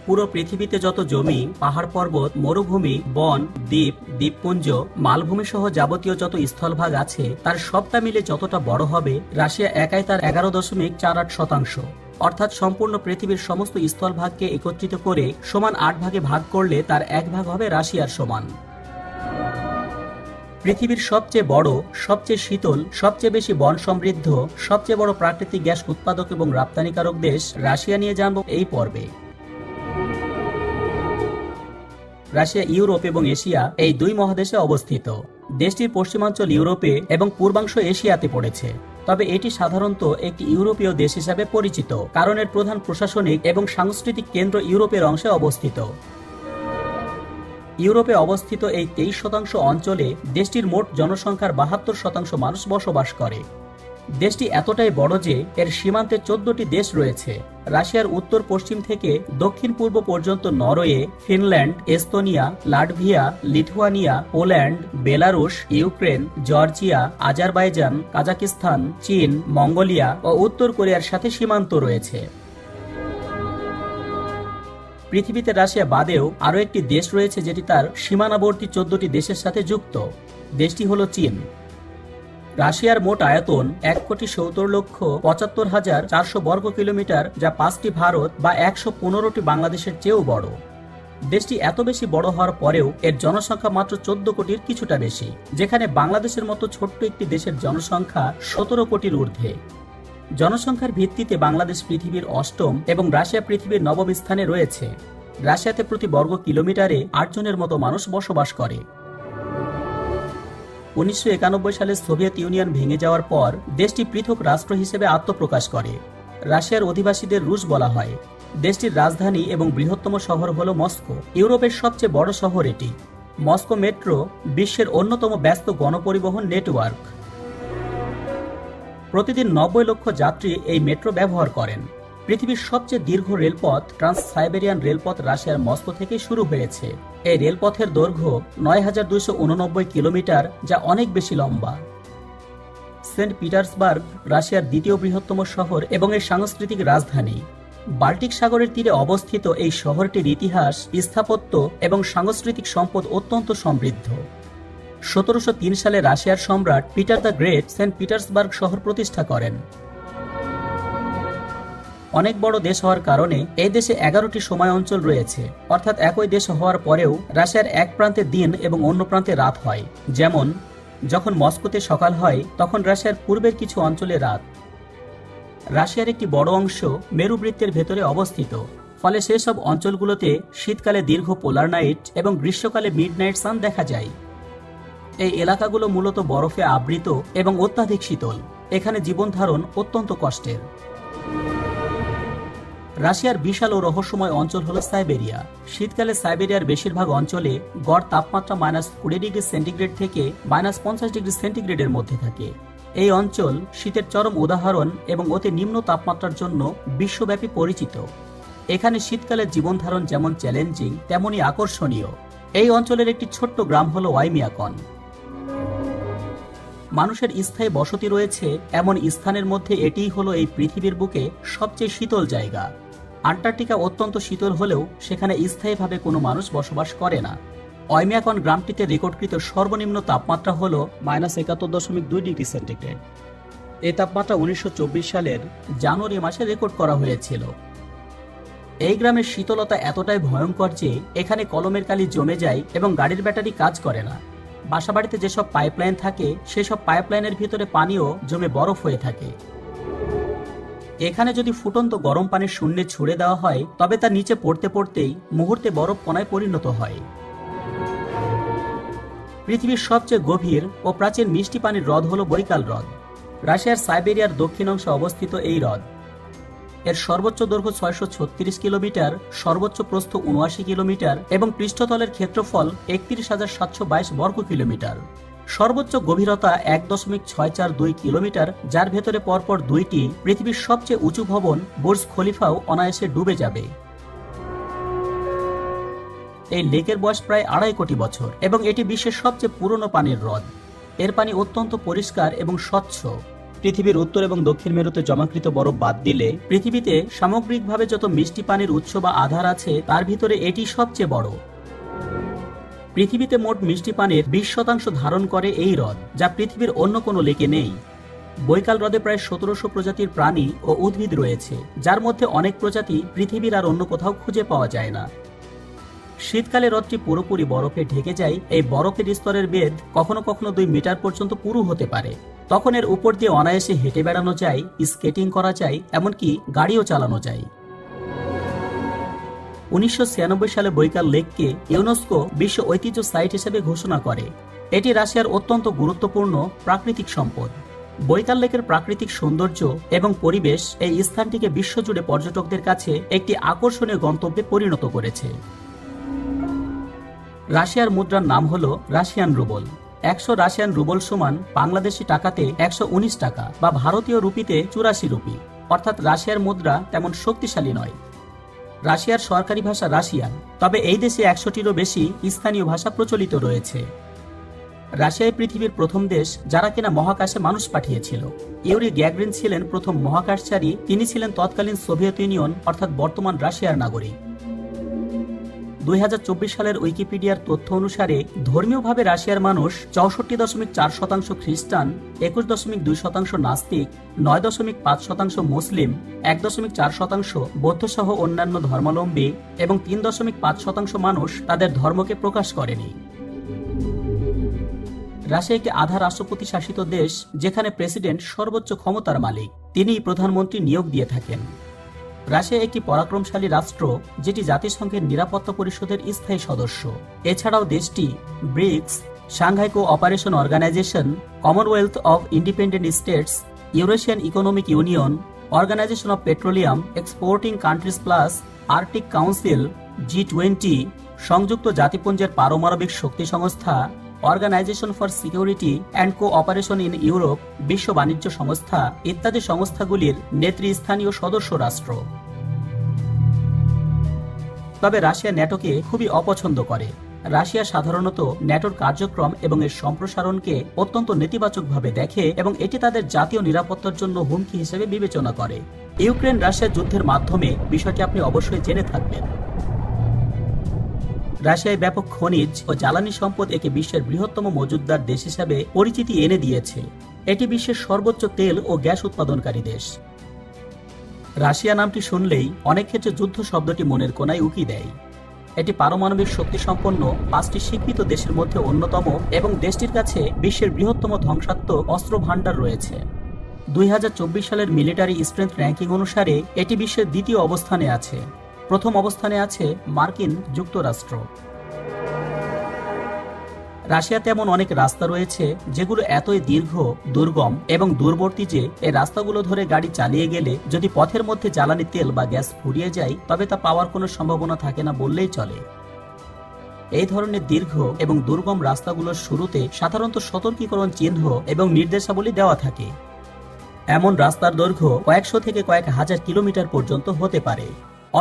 পুরো পৃথিবীতে যত জমি, পাহাড় পর্বত, মরুভূমি, বন, দ্বীপ, দ্বীপপুঞ্জ, মালভূমি সহ যাবতীয় যত স্থলভাগ আছে তার সবটা মিলে যতটা বড় হবে, রাশিয়া একাই তার 11.48%। অর্থাৎ সম্পূর্ণ পৃথিবীর সমস্ত স্থলভাগকে একত্রিত করে সমান 8 ভাগে ভাগ করলে তার 1 ভাগ হবে রাশিয়ার সমান। পৃথিবীর সবচেয়ে বড়, সবচেয়ে শীতল, সবচেয়ে বেশি বন সমৃদ্ধ, সবচেয়ে বড় প্রাকৃতিক গ্যাস উৎপাদক এবং রপ্তানিকারক দেশ রাশিয়া নিয়ে জানব এই পর্বে। রাশিয়া ইউরোপ এবং এশিয়া এই দুই মহাদেশে অবস্থিত। দেশটির পশ্চিমাঞ্চল ইউরোপে এবং পূর্বাংশ এশিয়াতে পড়েছে। তবে এটি সাধারণত একটি ইউরোপীয় দেশ হিসাবে পরিচিত, কারণ এর প্রধান প্রশাসনিক এবং সাংস্কৃতিক কেন্দ্র ইউরোপের অংশে অবস্থিত। ইউরোপে অবস্থিত এই 23% অঞ্চলে দেশটির মোট জনসংখ্যার 72% মানুষ বসবাস করে। দেশটি এতটাই বড় যে এর সীমান্তে 14টি দেশ রয়েছে। রাশিয়ার উত্তর পশ্চিম থেকে দক্ষিণ পূর্ব পর্যন্ত Norway, Finland, Estonia, Latvia, Lithuania, Poland, Belarus, Ukraine, Georgia, Azerbaijan, Kazakhstan, চীন, মঙ্গোলিয়া ও উত্তর কোরিয়ার সাথে সীমান্ত রয়েছে। পৃথিবীতে রাশিয়া বাদেও আরও একটি দেশ রয়েছে যেটি তার সীমানাবর্তী 14টি দেশের সাথে যুক্ত। দেশটি হল চীন। রাশিয়ার মোট আয়তন 1,70,75,400 বর্গ কিলোমিটার, যা 5টি ভারত বা 115টি বাংলাদেশের চেয়েও বড়। দেশটি এত বেশি বড় হওয়ার পরেও এর জনসংখ্যা মাত্র 14 কোটির কিছুটা বেশি, যেখানে বাংলাদেশের মতো ছোট্ট একটি দেশের জনসংখ্যা 17 কোটির ঊর্ধ্বে। জনসংখ্যার ভিত্তিতে বাংলাদেশ পৃথিবীর 8ম এবং রাশিয়া পৃথিবীর 9ম স্থানে রয়েছে। রাশিয়াতে প্রতি বর্গ কিলোমিটারে 8 জনের মতো মানুষ বসবাস করে। 1991 সালে সোভিয়েত ইউনিয়ন ভেঙে যাওয়ার পর দেশটি পৃথক রাষ্ট্র হিসেবে আত্মপ্রকাশ করে। রাশিয়ার অধিবাসীদের রুশ বলা হয়। দেশটির রাজধানী এবং বৃহত্তম শহর হল মস্কো। ইউরোপের সবচেয়ে বড় শহর এটি। মস্কো মেট্রো বিশ্বের অন্যতম ব্যস্ত গণপরিবহন নেটওয়ার্ক। প্রতিদিন 90 লক্ষ যাত্রী এই মেট্রো ব্যবহার করেন। পৃথিবীর সবচেয়ে দীর্ঘ রেলপথ ট্রান্স সাইবেরিয়ান রেলপথ রাশিয়ার মস্কো থেকে শুরু হয়েছে। এই রেলপথের দৈর্ঘ্য 9289 কিলোমিটার, যা অনেক বেশি লম্বা। সেন্ট পিটার্সবার্গ রাশিয়ার দ্বিতীয় বৃহত্তম শহর এবং এর সাংস্কৃতিক রাজধানী। বাল্টিক সাগরের তীরে অবস্থিত এই শহরটির ইতিহাস, স্থাপত্য এবং সাংস্কৃতিক সম্পদ অত্যন্ত সমৃদ্ধ। 1703 সালে রাশিয়ার সম্রাট Peter the Great Saint Petersburg শহর প্রতিষ্ঠা করেন। অনেক বড় দেশ হওয়ার কারণে এই দেশে 11টি সময় অঞ্চল রয়েছে, অর্থাৎ একই দেশ হওয়ার পরেও রাশিয়ার এক প্রান্তে দিন এবং অন্য প্রান্তে রাত হয়। যেমন যখন মস্কোতে সকাল হয় তখন রাশিয়ার পূর্বের কিছু অঞ্চলে রাত। রাশিয়ার একটি বড় অংশ মেরুবৃত্তের ভেতরে অবস্থিত, ফলে সেসব অঞ্চলগুলোতে শীতকালে দীর্ঘ পোলার নাইট এবং গ্রীষ্মকালে মিডনাইট সান দেখা যায়। এই এলাকাগুলো মূলত বরফে আবৃত এবং অত্যাধিক শীতল। এখানে জীবনধারণ অত্যন্ত কষ্টের। রাশিয়ার বিশাল ও রহস্যময় অঞ্চল হল সাইবেরিয়া। শীতকালে সাইবেরিয়ার বেশিরভাগ অঞ্চলে গড় তাপমাত্রা -20°C থেকে -50°C মধ্যে থাকে। এই অঞ্চল শীতের চরম উদাহরণ এবং অতি নিম্ন তাপমাত্রার জন্য বিশ্বব্যাপী পরিচিত। এখানে শীতকালের জীবনধারণ যেমন চ্যালেঞ্জিং তেমনই আকর্ষণীয়। এই অঞ্চলের একটি ছোট্ট গ্রাম হল ওয়াইমিয়াকন। মানুষের স্থায়ী বসতি রয়েছে এমন স্থানের মধ্যে এটিই হলো এই পৃথিবীর বুকে সবচেয়ে শীতল জায়গা। আন্টার্কটিকা অত্যন্ত শীতল হলেও সেখানে স্থায়ীভাবে কোনো মানুষ বসবাস করে না। ওয়াইমিয়াকন গ্রামটিতে রেকর্ডকৃত সর্বনিম্ন তাপমাত্রা হল -71.2°C। এই তাপমাত্রা 1924 সালের জানুয়ারি মাসে রেকর্ড করা হয়েছিল। এই গ্রামের শীতলতা এতটাই ভয়ঙ্কর যে এখানে কলমের কালি জমে যায় এবং গাড়ির ব্যাটারি কাজ করে না। বাসাবাড়িতে যেসব পাইপলাইন থাকে সেসব পাইপলাইনের ভিতরে পানিও জমে বরফ হয়ে থাকে। এখানে যদি ফুটন্ত গরম পানির শূন্যে ছুড়ে দেওয়া হয় তবে তা নিচে পড়তে পড়তেই মুহূর্তে বরফ কণায় পরিণত হয়। পৃথিবীর সবচেয়ে গভীর ও প্রাচীন মিষ্টি পানির হ্রদ হল বৈকাল হ্রদ। রাশিয়ার সাইবেরিয়ার দক্ষিণ অংশে অবস্থিত এই হ্রদ। এর সর্বোচ্চ দৈর্ঘ্য 636 কিলোমিটার, সর্বোচ্চ প্রস্থ 79 কিলোমিটার এবং পৃষ্ঠতলের ক্ষেত্রফল 31,722 বর্গ কিলোমিটার। সর্বোচ্চ গভীরতা 1.642 কিলোমিটার, যার ভেতরে পরপর দুইটি পৃথিবীর সবচেয়ে উঁচু ভবন বুর্জ খলিফাও অনায়াসে ডুবে যাবে। এই লেকের বয়স প্রায় 2.5 কোটি বছর এবং এটি বিশ্বের সবচেয়ে পুরনো পানির হ্রদ। এর পানি অত্যন্ত পরিষ্কার এবং স্বচ্ছ। পৃথিবীর উত্তর এবং দক্ষিণ মেরুতে জমাকৃত বরফ বাদ দিলে পৃথিবীতে সামগ্রিকভাবে যত মিষ্টি পানির উৎস বা আধার আছে তার ভিতরে এটি সবচেয়ে বড়। পৃথিবীতে মোট মিষ্টি পানির 20% ধারণ করে এই হ্রদ, যা পৃথিবীর অন্য কোনো লেকে নেই। বৈকাল হ্রদে প্রায় 1700 প্রজাতির প্রাণী ও উদ্ভিদ রয়েছে, যার মধ্যে অনেক প্রজাতি পৃথিবীর আর অন্য কোথাও খুঁজে পাওয়া যায় না। শীতকালে হ্রদটি পুরোপুরি বরফে ঢেকে যায়। এই বরফের স্তরের বেধ কখনো কখনো 2 মিটার পর্যন্ত পুরু হতে পারে। তখন এর উপর দিয়ে অনায়াসে হেঁটে বেড়ানো যায়, স্কেটিং করা যায়, এমনকি গাড়িও চালানো যায়। 1996 সালে বৈকাল লেককে ইউনেস্কো বিশ্ব ঐতিহ্য সাইট হিসেবে ঘোষণা করে। এটি রাশিয়ার অত্যন্ত গুরুত্বপূর্ণ প্রাকৃতিক সম্পদ। বৈকাল লেকের প্রাকৃতিক সৌন্দর্য এবং পরিবেশ এই স্থানটিকে বিশ্বজুড়ে পর্যটকদের কাছে একটি আকর্ষণীয় গন্তব্যে পরিণত করেছে। রাশিয়ার মুদ্রার নাম হলো রাশিয়ান রুবল। 100 রাশিয়ান রুবল সমান বাংলাদেশি টাকাতে 119 টাকা বা ভারতীয় রুপিতে 84 রুপি। অর্থাৎ রাশিয়ার মুদ্রা তেমন শক্তিশালী নয়। রাশিয়ার সরকারি ভাষা রাশিয়ান, তবে এই দেশে 100টিরও বেশি স্থানীয় ভাষা প্রচলিত রয়েছে। রাশিয়ায় পৃথিবীর প্রথম দেশ যারা কিনা মহাকাশে মানুষ পাঠিয়েছিল। ইউরি গ্যাগরিন ছিলেন প্রথম মহাকাশচারী। তিনি ছিলেন তৎকালীন সোভিয়েত ইউনিয়ন অর্থাৎ বর্তমান রাশিয়ার নাগরিক। 2024 সালের উইকিপিডিয়ার তথ্য অনুসারে ধর্মীয়ভাবে রাশিয়ার মানুষ 64.4% খ্রিস্টান, 21.2% নাস্তিক, 9.5% মুসলিম, 1.4% বৌদ্ধ সহ অন্যান্য ধর্মাবলম্বী এবং 3.5% মানুষ তাদের ধর্মকে প্রকাশ করেনি। রাশিয়া একটি আধা রাষ্ট্রপতি শাসিত দেশ, যেখানে প্রেসিডেন্ট সর্বোচ্চ ক্ষমতার মালিক। তিনিই প্রধানমন্ত্রী নিয়োগ দিয়ে থাকেন। রাশিয়া একটি পরাক্রমশালী রাষ্ট্র, যেটি জাতিসংঘের নিরাপত্তা পরিষদের স্থায়ী সদস্য। এছাড়াও দেশটি BRICS, Shanghai Cooperation Organisation, Commonwealth of Independent States, Eurasian Economic Union, Organisation of Petroleum Exporting Countries Plus, Arctic Council, G20, সংযুক্ত জাতিপুঞ্জের পারমাণবিক শক্তি সংস্থা, Organisation for Security and Cooperation in Europe, বিশ্ব বাণিজ্য সংস্থা ইত্যাদি সংস্থাগুলির নেতৃস্থানীয় সদস্য রাষ্ট্র। তবে রাশিয়া ন্যাটোকে খুবই অপছন্দ করে। রাশিয়া সাধারণত ন্যাটোর কার্যক্রম এবং এর সম্প্রসারণকে অত্যন্ত নেতিবাচকভাবে দেখে এবং এটি তাদের জাতীয় নিরাপত্তার জন্য হুমকি হিসেবে বিবেচনা করে। ইউক্রেন রাশিয়া যুদ্ধের মাধ্যমে বিষয়টি আপনি অবশ্যই জেনে থাকবেন। রাশিয়ায় ব্যাপক খনিজ ও জ্বালানি সম্পদ একে বিশ্বের বৃহত্তম মজুতদার দেশ হিসাবে পরিচিতি এনে দিয়েছে। এটি বিশ্বের সর্বোচ্চ তেল ও গ্যাস উৎপাদনকারী দেশ। রাশিয়া নামটি শুনলেই অনেক ক্ষেত্রে যুদ্ধ শব্দটি মনের কোণায় উকি দেয়। এটি পারমাণবিক শক্তি সম্পন্ন 5টি স্বীকৃত দেশের মধ্যে অন্যতম এবং দেশটির কাছে বিশ্বের বৃহত্তম ধ্বংসাত্মক অস্ত্র ভাণ্ডার রয়েছে। 2024 সালের মিলিটারি স্ট্রেংথ র্যাঙ্কিং অনুসারে এটি বিশ্বের দ্বিতীয় অবস্থানে আছে। প্রথম অবস্থানে আছে মার্কিন যুক্তরাষ্ট্র। রাশিয়াতে এমন অনেক রাস্তা রয়েছে যেগুলো এতই দীর্ঘ, দুর্গম এবং দূরবর্তী যে এই রাস্তাগুলো ধরে গাড়ি চালিয়ে গেলে যদি পথের মধ্যে জ্বালানি তেল বা গ্যাস ফুরিয়ে যায় তবে তা পাওয়ার কোনো সম্ভাবনা থাকে না বললেই চলে। এই ধরনের দীর্ঘ এবং দুর্গম রাস্তাগুলোর শুরুতে সাধারণত সতর্কীকরণ চিহ্ন এবং নির্দেশাবলী দেওয়া থাকে। এমন রাস্তার দৈর্ঘ্য কয়েকশো থেকে কয়েক হাজার কিলোমিটার পর্যন্ত হতে পারে।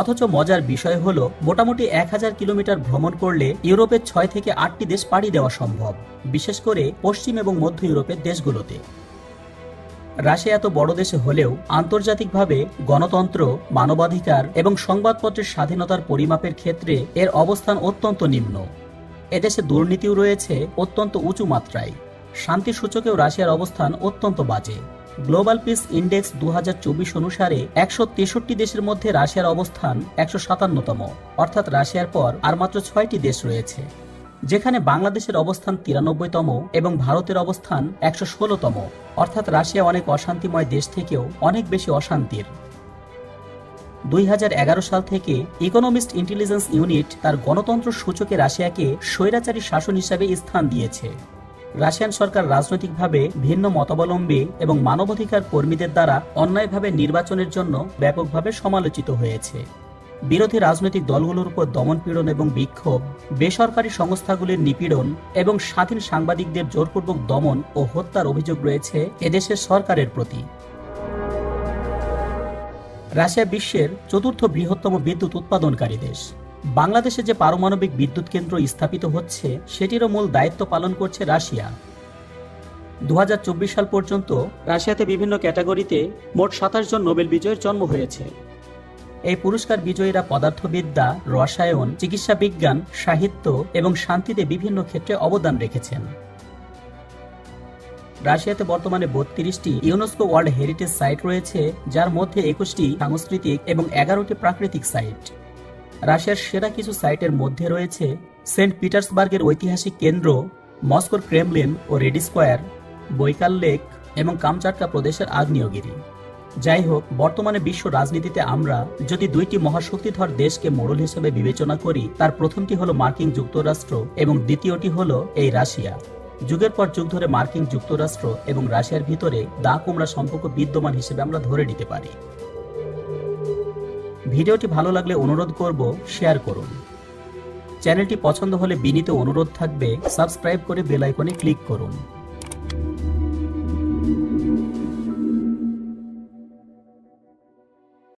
অথচ মজার বিষয় হলো মোটামুটি 1000 কিলোমিটার ভ্রমণ করলে ইউরোপের 6 থেকে 8টি দেশ পাড়ি দেওয়া সম্ভব, বিশেষ করে পশ্চিম এবং মধ্য ইউরোপের দেশগুলোতে। রাশিয়া এত বড় দেশে হলেও আন্তর্জাতিকভাবে গণতন্ত্র, মানবাধিকার এবং সংবাদপত্রের স্বাধীনতার পরিমাপের ক্ষেত্রে এর অবস্থান অত্যন্ত নিম্ন। এদেশে দুর্নীতিও রয়েছে অত্যন্ত উঁচু মাত্রায়। শান্তি সূচকেও রাশিয়ার অবস্থান অত্যন্ত বাজে। গ্লোবাল পিস ইন্ডেক্স 2024 অনুসারে 163 দেশের মধ্যে রাশিয়ার অবস্থান 157তম, অর্থাৎ রাশিয়ার পর আর মাত্র 6টি দেশ রয়েছে, যেখানে বাংলাদেশের অবস্থান 93তম এবং ভারতের অবস্থান 116তম, অর্থাৎ রাশিয়া অনেক অশান্তিময় দেশ থেকেও অনেক বেশি অশান্তির। 2011 সাল থেকে ইকোনমিস্ট ইন্টেলিজেন্স ইউনিট তার গণতন্ত্র সূচকে রাশিয়াকে স্বৈরাচারী শাসন হিসাবে স্থান দিয়েছে। রাশিয়ান সরকার রাজনৈতিকভাবে ভিন্ন মতাবলম্বী এবং মানবাধিকার কর্মীদের দ্বারা অন্যায়ভাবে নির্বাচনের জন্য ব্যাপকভাবে সমালোচিত হয়েছে। বিরোধী রাজনৈতিক দলগুলোর উপর দমনপীড়ন এবং বিক্ষোভ, বেসরকারি সংস্থাগুলির নিপীড়ন এবং স্বাধীন সাংবাদিকদের জোরপূর্বক দমন ও হত্যার অভিযোগ রয়েছে এদেশের সরকারের প্রতি। রাশিয়া বিশ্বের 4র্থ বৃহত্তম বিদ্যুৎ উৎপাদনকারী দেশ। বাংলাদেশে যে পারমাণবিক বিদ্যুৎ কেন্দ্র স্থাপিত হচ্ছে সেটিরও মূল দায়িত্ব পালন করছে রাশিয়া। 2024 সাল পর্যন্ত রাশিয়াতে বিভিন্ন ক্যাটাগরিতে মোট 27 জন নোবেল বিজয়ীর জন্ম হয়েছে। এই পুরস্কার বিজয়ীরা পদার্থবিদ্যা, রসায়ন, চিকিৎসা বিজ্ঞান, সাহিত্য এবং শান্তিতে বিভিন্ন ক্ষেত্রে অবদান রেখেছেন। রাশিয়াতে বর্তমানে 32টি ইউনেস্কো ওয়ার্ল্ড হেরিটেজ সাইট রয়েছে, যার মধ্যে 21টি সাংস্কৃতিক এবং 11টি প্রাকৃতিক সাইট। রাশিয়ার সেরা কিছু সাইটের মধ্যে রয়েছে সেন্ট পিটার্সবার্গের ঐতিহাসিক কেন্দ্র, মস্কোর ক্রেমলিন ও রেড স্কোয়ার, বৈকাল লেক এবং কামচাটকা প্রদেশের আগ্নেয়গিরি। যাই হোক, বর্তমানে বিশ্ব রাজনীতিতে আমরা যদি দুইটি মহাশক্তিধর দেশকে মোড়ল হিসেবে বিবেচনা করি, তার প্রথমটি হলো মার্কিন যুক্তরাষ্ট্র এবং দ্বিতীয়টি হলো এই রাশিয়া। যুগের পর যুগ ধরে মার্কিন যুক্তরাষ্ট্র এবং রাশিয়ার ভিতরে দা কুমড়া সম্পর্ক বিদ্যমান হিসেবে আমরা ধরে নিতে পারি। ভিডিওটি ভালো লাগলে অনুরোধ করব শেয়ার করুন। চ্যানেলটি পছন্দ হলে বিনীত অনুরোধ থাকবে সাবস্ক্রাইব করে বেল আইকনে ক্লিক করুন।